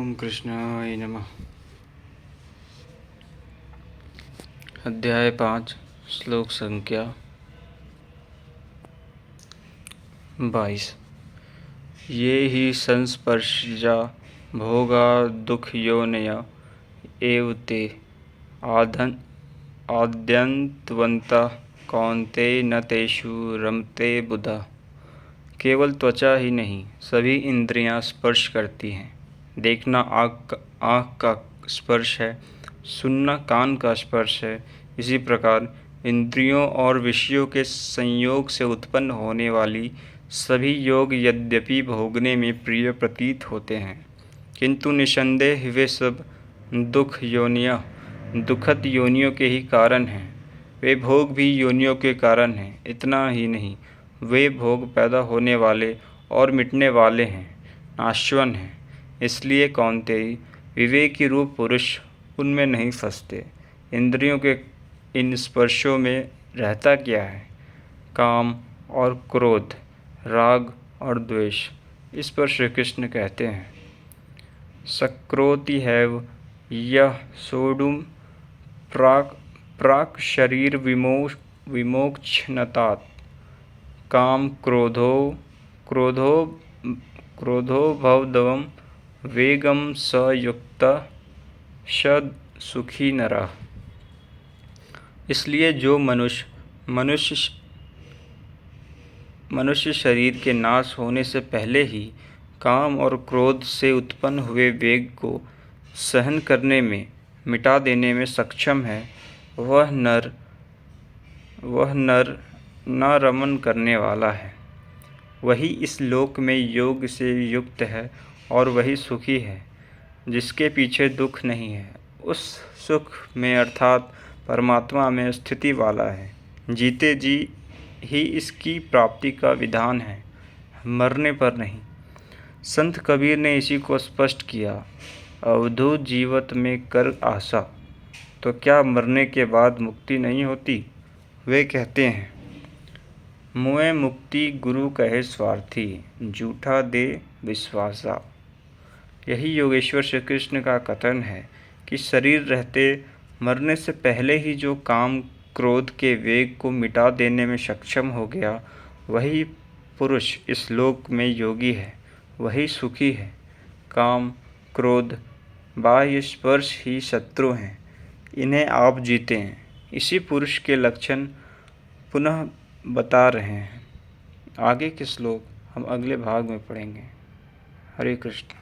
ओम कृष्णाय नमः। अध्याय 5 श्लोक संख्या 22। ये ही संस्पर्शजा भोगा दुःखयोनय एव ते आद्यन्तवन्तः कौन्तेय न तेषु रमते बुधा। केवल त्वचा ही नहीं, सभी इंद्रियां स्पर्श करती हैं। देखना आँख का स्पर्श है, सुनना कान का स्पर्श है। इसी प्रकार इंद्रियों और विषयों के संयोग से उत्पन्न होने वाली सभी योग यद्यपि भोगने में प्रिय प्रतीत होते हैं, किंतु निसंदेह वे सब दुखद योनियों के ही कारण हैं। वे भोग भी योनियों के कारण हैं। इतना ही नहीं, वे भोग पैदा होने वाले और मिटने वाले हैं, नाशवान हैं। इसलिए कौन्तेय, विवेकी रूप पुरुष उनमें नहीं फंसते। इंद्रियों के इन स्पर्शों में रहता क्या है? काम और क्रोध, राग और द्वेष। इस पर श्री कृष्ण कहते हैं, सक्रोति हैव यह सोढुम प्राक् शरीर विमोक्षणतात् काम क्रोधो भवदवम वेगम स युक्तः स सुखी नरः। इसलिए जो मनुष्य शरीर के नाश होने से पहले ही काम और क्रोध से उत्पन्न हुए वेग को सहन करने में, मिटा देने में सक्षम है, वह नर न रमन करने वाला है। वही इस लोक में योग से युक्त है और वही सुखी है, जिसके पीछे दुख नहीं है। उस सुख में अर्थात परमात्मा में स्थिति वाला है। जीते जी ही इसकी प्राप्ति का विधान है, मरने पर नहीं। संत कबीर ने इसी को स्पष्ट किया, अवधूत जीवत में कर आशा। तो क्या मरने के बाद मुक्ति नहीं होती? वे कहते हैं, मुए मुक्ति गुरु कहे स्वार्थी, झूठा दे विश्वासा। यही योगेश्वर श्री कृष्ण का कथन है कि शरीर रहते मरने से पहले ही जो काम क्रोध के वेग को मिटा देने में सक्षम हो गया, वही पुरुष इस लोक में योगी है, वही सुखी है। काम, क्रोध, बाह्य स्पर्श ही शत्रु हैं, इन्हें आप जीते हैं। इसी पुरुष के लक्षण पुनः बता रहे हैं। आगे के श्लोक हम अगले भाग में पढ़ेंगे। हरे कृष्ण।